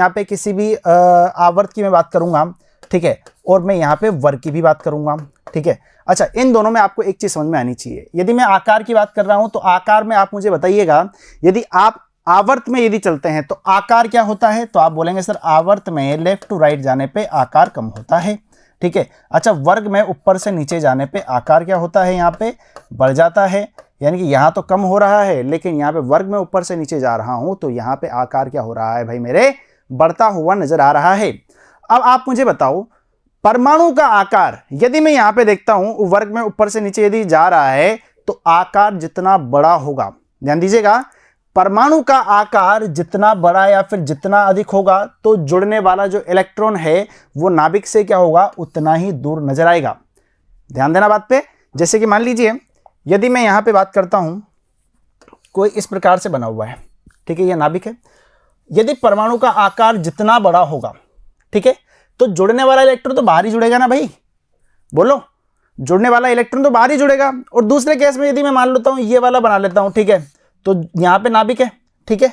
यहाँ पे किसी भी आवर्त की मैं बात करूंगा, ठीक है, और मैं यहाँ पे वर्ग की भी बात करूंगा, ठीक है। अच्छा, इन दोनों में आपको एक चीज समझ में आनी चाहिए। यदि मैं आकार की बात कर रहा हूं तो आकार में आप मुझे बताइएगा, यदि आप आवर्त में यदि चलते हैं तो आकार क्या होता है, तो आप बोलेंगे सर आवर्त में लेफ्ट टू राइट जाने पे आकार कम होता है, ठीक है। अच्छा, वर्ग में ऊपर से नीचे जाने पे आकार क्या होता है, यहाँ पे बढ़ जाता है, यानी कि यहाँ तो कम हो रहा है, लेकिन यहाँ पे वर्ग में ऊपर से नीचे जा रहा हूं तो यहाँ पे आकार क्या हो रहा है भाई मेरे, बढ़ता हुआ नजर आ रहा है। अब आप मुझे बताओ, परमाणु का आकार यदि मैं यहाँ पे देखता हूं वर्ग में ऊपर से नीचे यदि जा रहा है तो आकार जितना बड़ा होगा, ध्यान दीजिएगा, परमाणु का आकार जितना बड़ा या फिर जितना अधिक होगा तो जुड़ने वाला जो इलेक्ट्रॉन है वो नाभिक से क्या होगा, उतना ही दूर नजर आएगा। ध्यान देना बात पे। जैसे कि मान लीजिए यदि मैं यहाँ पे बात करता हूं, कोई इस प्रकार से बना हुआ है, ठीक है, यह नाभिक है। यदि परमाणु का आकार जितना बड़ा होगा, ठीक है, तो जुड़ने वाला इलेक्ट्रॉन तो बाहर ही जुड़ेगा ना भाई, बोलो, जुड़ने वाला इलेक्ट्रॉन तो बाहर ही जुड़ेगा। और दूसरे केस में यदि मैं मान लेता हूं ये वाला बना लेता हूं, ठीक है, तो यहां पे नाभिक है, ठीक है,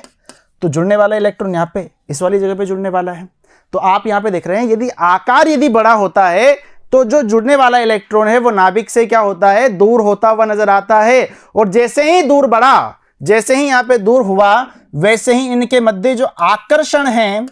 तो जुड़ने वाला इलेक्ट्रॉन यहां पे इस वाली जगह पे जुड़ने वाला है। तो आप यहां पे देख रहे हैं यदि आकार यदि बड़ा होता है तो जो जुड़ने वाला इलेक्ट्रॉन है वो नाभिक से क्या होता है, दूर होता हुआ नजर आता है। और जैसे ही दूर बढ़ा, जैसे ही यहां पे दूर हुआ, वैसे ही इनके मध्य जो आकर्षण है,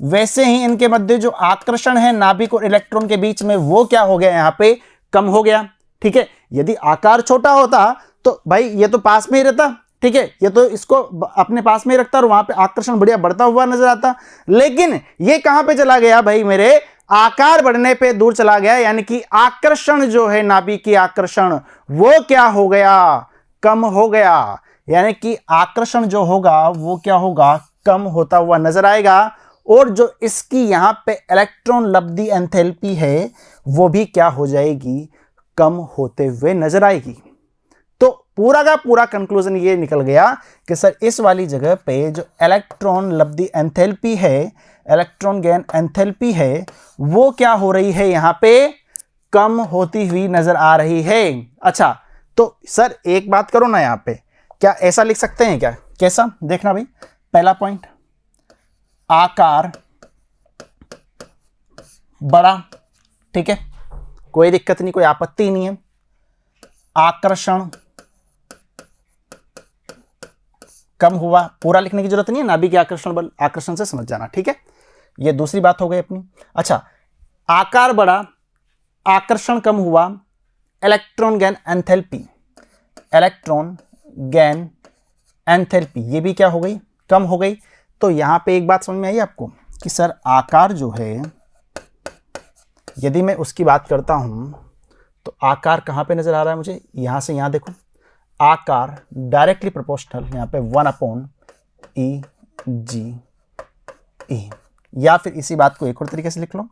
वैसे ही इनके मध्य जो आकर्षण है नाभिक और इलेक्ट्रॉन के बीच में, वो क्या हो गया, यहां पे कम हो गया, ठीक है। यदि आकार छोटा होता तो भाई ये तो पास में ही रहता, ठीक है, ये तो इसको अपने पास में ही रखता और वहां पे आकर्षण बढ़िया बढ़ता हुआ नजर आता। लेकिन ये कहां पे चला गया भाई मेरे, आकार बढ़ने पे दूर चला गया, यानी कि आकर्षण जो है नाभिक की आकर्षण वो क्या हो गया, कम हो गया। यानी कि आकर्षण जो होगा वो क्या होगा, कम होता हुआ नजर आएगा। और जो इसकी यहां पे इलेक्ट्रॉन लब्धि एंथैल्पी है वो भी क्या हो जाएगी, कम होते हुए नजर आएगी। तो पूरा का पूरा कंक्लूजन ये निकल गया कि सर इस वाली जगह पे जो इलेक्ट्रॉन लब्धि एंथैल्पी है, इलेक्ट्रॉन गेन एंथैल्पी है, वो क्या हो रही है, यहां पे कम होती हुई नजर आ रही है। अच्छा, तो सर एक बात करो ना, यहां पे क्या ऐसा लिख सकते हैं क्या, कैसा, देखना भाई, पहला पॉइंट, आकार बड़ा, ठीक है, कोई दिक्कत नहीं, कोई आपत्ति नहीं है। आकर्षण कम हुआ, पूरा लिखने की जरूरत नहीं है, नाभिक के आकर्षण बल, आकर्षण से समझ जाना, ठीक है, ये दूसरी बात हो गई अपनी। अच्छा, आकार बढ़ा, आकर्षण कम हुआ, electron gain enthalpy, electron gain enthalpy ये भी क्या हो गई, कम हो गई। तो यहां पे एक बात समझ में आई आपको कि सर आकार जो है, यदि मैं उसकी बात करता हूं तो आकार कहां पे नजर आ रहा है मुझे, यहां से यहां देखो, आकार डायरेक्टली प्रोपोर्शनल यहां पे 1/e/g/e, या फिर इसी बात को एक और तरीके से लिख लो,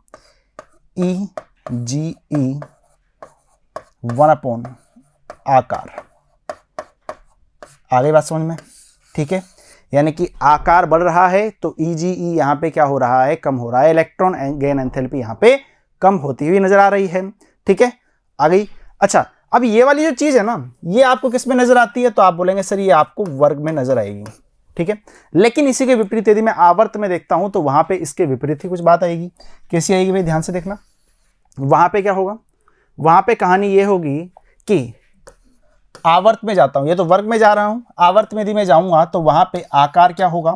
e/g/e 1/आकार। आगे बात समझ में, ठीक है, यानी कि आकार बढ़ रहा है तो e/g/e यहां पे क्या हो रहा है, कम हो रहा है, इलेक्ट्रॉन गेन एंथैल्पी यहां पे कम होती हुई नजर आ रही है, ठीक है, आ गई। अच्छा, अब ये वाली जो चीज है ना, ये आपको किस में नजर आती है, तो आप बोलेंगे सर ये आपको वर्ग में नजर आएगी, ठीक है। लेकिन इसी के विपरीत यदि मैं आवर्त में देखता हूं तो वहां पे इसके विपरीत ही कुछ बात आएगी। कैसी आएगी भाई, ध्यान से देखना, वहां पे क्या होगा, वहां पे कहानी ये होगी कि आवर्त में जाता हूं, ये तो वर्ग में जा रहा हूं, आवर्त में यदि मैं जाऊंगा तो वहां पे आकार क्या होगा,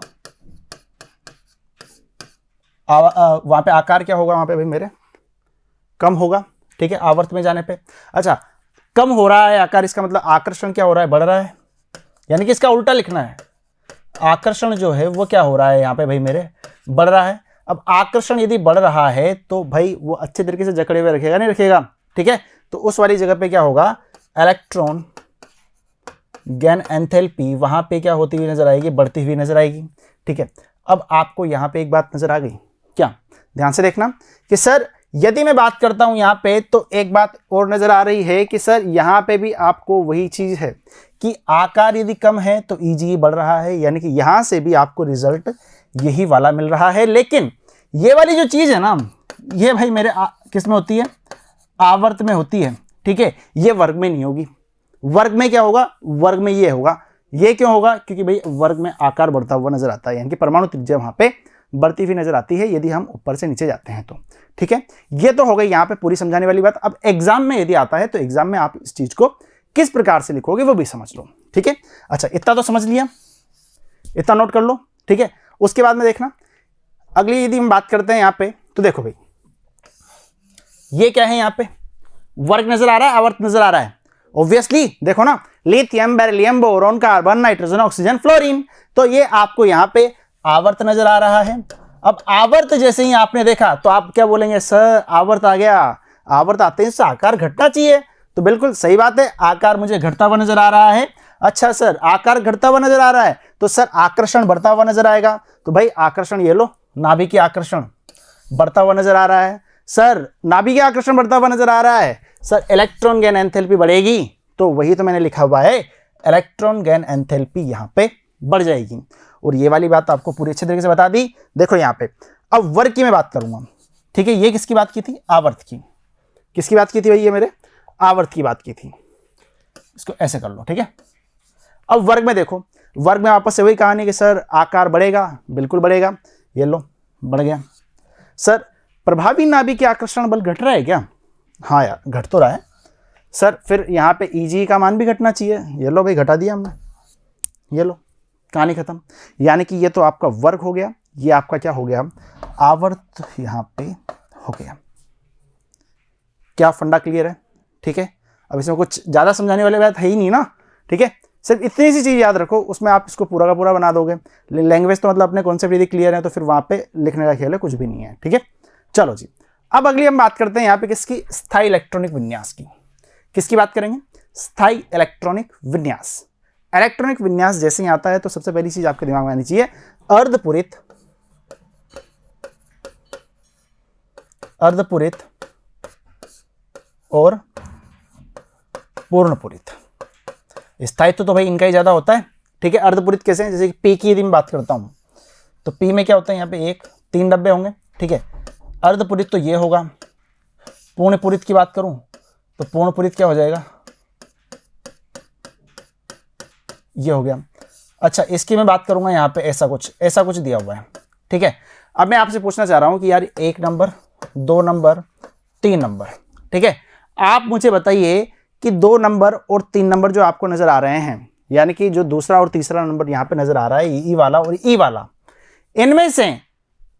वहां पे आकार क्या होगा, वहां पे भाई मेरे कम होगा, ठीक है, आवर्त में जाने पे। अच्छा, कम हो रहा है आकार, इसका मतलब आकर्षण क्या हो रहा है, बढ़ रहा है, यानी कि इसका उल्टा लिखना है, आकर्षण जो है वो क्या हो रहा है यहाँ पे भाई मेरे, बढ़ रहा है। अब आकर्षण यदि बढ़ रहा है तो भाई वो अच्छे तरीके से जकड़े हुए रखेगा, नहीं रखेगा, ठीक है, तो उस वाली जगह पे क्या होगा, इलेक्ट्रॉन गेन एंथैल्पी वहां पे क्या होती हुई नजर आएगी, बढ़ती हुई नजर आएगी, ठीक है। अब आपको यहाँ पे एक बात नजर आ गई क्या, ध्यान से देखना कि सर यदि मैं बात करता हूं यहां पे तो एक बात और नजर आ रही है कि सर यहां पे भी आपको वही चीज है कि आकार यदि कम है तो e/g बढ़ रहा है, यानी कि यहां से भी आपको रिजल्ट यही वाला मिल रहा है। लेकिन ये वाली जो चीज है ना, ये भाई मेरे किस में होती है, आवर्त में होती है, ठीक है, ये वर्ग में नहीं होगी। वर्ग में क्या होगा, वर्ग में ये होगा। ये क्यों होगा, क्योंकि भाई वर्ग में आकार बढ़ता हुआ नजर आता है, यानी कि परमाणु त्रिज्या वहां पे बढ़ती हुई नजर आती है यदि हम ऊपर से नीचे जाते हैं तो। ठीक है, ये तो हो गई यहाँ पे पूरी समझाने वाली बात। अब एग्जाम में यदि आता है तो एग्जाम में आप इस चीज को किस प्रकार से लिखोगे वो भी समझ लो। ठीक है, अच्छा इतना तो समझ लिया, इतना नोट कर लो। ठीक है, उसके बाद में देखना अगली यदि हम बात करते हैं यहाँ पे, तो देखो भाई ये क्या है, यहाँ पे वर्ग नजर आ रहा है, आवर्त नजर आ रहा है। ऑब्वियसली देखो ना, lithium, beryllium, boron, carbon, nitrogen, oxygen, fluorine, तो ये आपको यहाँ पे आवर्त नजर आ रहा है। अब आवर्त जैसे ही आपने देखा तो आप क्या बोलेंगे, सर आवर्त आ गया, आवर्त आते ही आकार घटना चाहिए। तो बिल्कुल सही बात है, आकार मुझे घटता हुआ नजर आ रहा है। अच्छा सर आकार घटता हुआ नजर आ रहा है तो सर आकर्षण बढ़ता हुआ नजर आएगा। तो भाई आकर्षण ये लो, नाभिकीय आकर्षण बढ़ता हुआ नजर आ रहा है। सर नाभिकीय आकर्षण बढ़ता हुआ नजर आ रहा है, सर इलेक्ट्रॉन गेन एंथैल्पी बढ़ेगी, तो वही तो मैंने लिखा हुआ है, इलेक्ट्रॉन गेन एंथैल्पी यहां पे बढ़ जाएगी। और ये वाली बात आपको पूरी अच्छे तरीके से बता दी। देखो यहां पे अब वर्ग की मैं बात करूंगा। ठीक है, ये किसकी बात की थी, आवर्त की। किसकी बात की थी भाई, ये मेरे आवर्त की बात की थी। इसको ऐसे कर लो। ठीक है, अब वर्ग में देखो, वर्ग में वापस से वही कहानी कि सर आकार बढ़ेगा, बिल्कुल बढ़ेगा, ये लो बढ़ गया। सर प्रभावी नाभिकीय आकर्षण बल घट रहा है क्या, हाँ यार घट तो रहा है। सर फिर यहाँ पे ईजी का मान भी घटना चाहिए, ये लो भाई घटा दिया हमने, ये लो कहानी खत्म। यानी कि ये तो आपका वर्ग हो गया, ये आपका क्या हो गया, आवर्त यहाँ पे हो गया। क्या फंडा क्लियर है। ठीक है, अब इसमें कुछ ज़्यादा समझाने वाली बात है ही नहीं ना। ठीक है, सिर्फ इतनी सी चीज़ याद रखो, उसमें आप इसको पूरा का पूरा बना दोगे। लैंग्वेज तो मतलब अपने कॉन्सेप्ट यदि क्लियर है तो फिर वहाँ पे लिखने का खेल है, कुछ भी नहीं है। ठीक है, चलो जी अब अगली हम बात करते हैं यहाँ पे किसकी, स्थायी इलेक्ट्रॉनिक विन्यास की। किसकी बात करेंगे, स्थायी इलेक्ट्रॉनिक विन्यास। इलेक्ट्रॉनिक विन्यास जैसे ही आता है तो सबसे पहली चीज आपके दिमाग में आनी चाहिए, अर्धपूरित, अर्धपूरित और पूर्णपूरित। स्थायित्व तो भाई इनका ही ज्यादा होता है। ठीक है, अर्धपूरित कैसे हैं, जैसे कि पी की यदि मैं बात करता हूं तो पी में क्या होता है, यहाँ पे 3 डब्बे होंगे। ठीक है, अर्धपूरित तो ये होगा। पूर्णपूरित की बात करूं तो पूर्णपूरित क्या हो जाएगा, ये हो गया। अच्छा इसकी मैं बात करूंगा यहाँ पे ऐसा कुछ दिया हुआ है। ठीक है, अब मैं आपसे पूछना चाह रहा हूं कि यार 1 नंबर, 2 नंबर, 3 नंबर। ठीक है, आप मुझे बताइए कि 2 नंबर और 3 नंबर जो आपको नजर आ रहे हैं, यानी कि जो दूसरा और तीसरा नंबर यहाँ पे नजर आ रहा है, ई वाला और ई वाला, इनमें से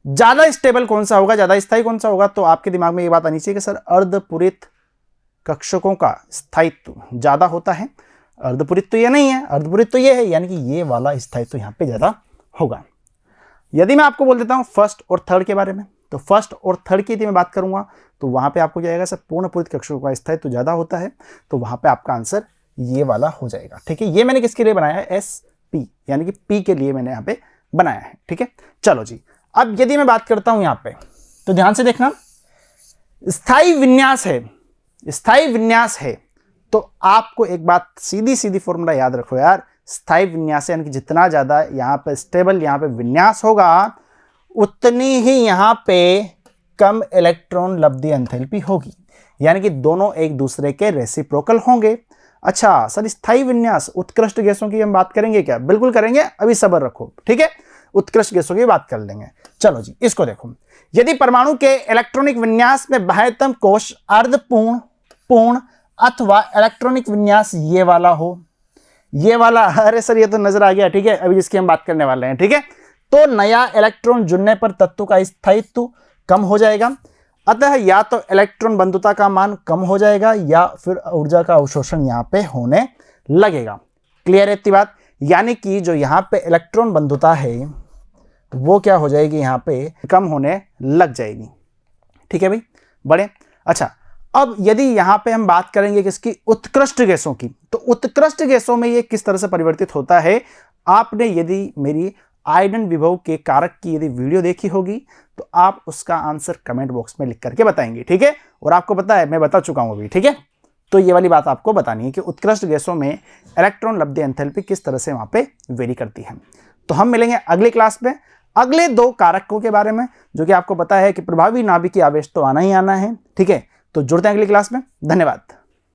ज्यादा स्टेबल कौन सा होगा, ज्यादा स्थायी कौन सा होगा। तो आपके दिमाग में ये बात आनी चाहिए कि सर अर्धपूरित कक्षकों का स्थायित्व ज्यादा होता है। अर्धपूरित तो ये नहीं है, अर्धपूरित तो ये है, यानी कि ये वाला स्थायित्व यहाँ पे ज्यादा होगा। यदि मैं आपको बोल देता हूँ फर्स्ट और थर्ड के बारे में, तो फर्स्ट और थर्ड की यदि मैं बात करूंगा तो वहां पे आपको क्या आएगा, सर पूर्णपूरित कक्षकों का स्थायित्व ज्यादा होता है, तो वहां पे आपका आंसर ये वाला हो जाएगा। ठीक है, ये मैंने किसके लिए बनाया है, एस पी, यानी कि पी के लिए मैंने यहाँ पे बनाया है। ठीक है, चलो जी अब यदि मैं बात करता हूं यहाँ पे तो ध्यान से देखना, स्थायी विन्यास है, स्थायी विन्यास है तो आपको एक बात सीधी सीधी फॉर्मूला याद रखो यार, स्थायी विन्यास यानी कि जितना ज्यादा यहाँ पे स्टेबल यहाँ पे विन्यास होगा उतनी ही यहाँ पे कम इलेक्ट्रॉन लब्धि एंथैल्पी होगी, यानी कि दोनों एक दूसरे के रेसिप्रोकल होंगे। अच्छा सर स्थायी विन्यास उत्कृष्ट गैसों की हम बात करेंगे क्या, बिल्कुल करेंगे, अभी सब्र रखो। ठीक है, उत्कृष्ट गैसों की बात कर लेंगे। चलो जी इसको देखो, यदि परमाणु के इलेक्ट्रॉनिक विन्यास में बाह्यतम कोश अर्धपूर्ण, पूर्ण अथवा इलेक्ट्रॉनिक विन्यास ये वाला हो, ये वाला, अरे सर ये तो नजर आ गया। ठीक है, अभी जिसकी हम बात करने वाले हैं। ठीक है, तो नया इलेक्ट्रॉन जुड़ने पर तत्व का स्थायित्व कम हो जाएगा, अतः या तो इलेक्ट्रॉन बंधुता का मान कम हो जाएगा या फिर ऊर्जा का अवशोषण यहाँ पे होने लगेगा। क्लियर है इतनी बात, यानी कि जो यहाँ पे इलेक्ट्रॉन बंधुता है वो क्या हो जाएगी, यहाँ पे कम होने लग जाएगी। ठीक है भाई, बड़े अच्छा। अब यदि यहाँ पे हम बात करेंगे किसकी, उत्कृष्ट गैसों की, तो उत्कृष्ट गैसों में ये किस तरह से परिवर्तित होता है, आपने यदि मेरी आयनन विभव के कारक की यदि वीडियो देखी होगी तो आप उसका आंसर कमेंट बॉक्स में लिख करके बताएंगे। ठीक है, और आपको पता है मैं बता चुका हूं अभी। ठीक है, तो ये वाली बात आपको बतानी है कि उत्कृष्ट गैसों में इलेक्ट्रॉन लब्धि एंथैल्पी किस तरह से वहां पे वेरी करती है। तो हम मिलेंगे अगली क्लास में अगले 2 कारकों के बारे में, जो कि आपको पता है कि प्रभावी नाभिकीय आवेश तो आना ही आना है। ठीक है, तो जुड़ते हैं अगली क्लास में। धन्यवाद।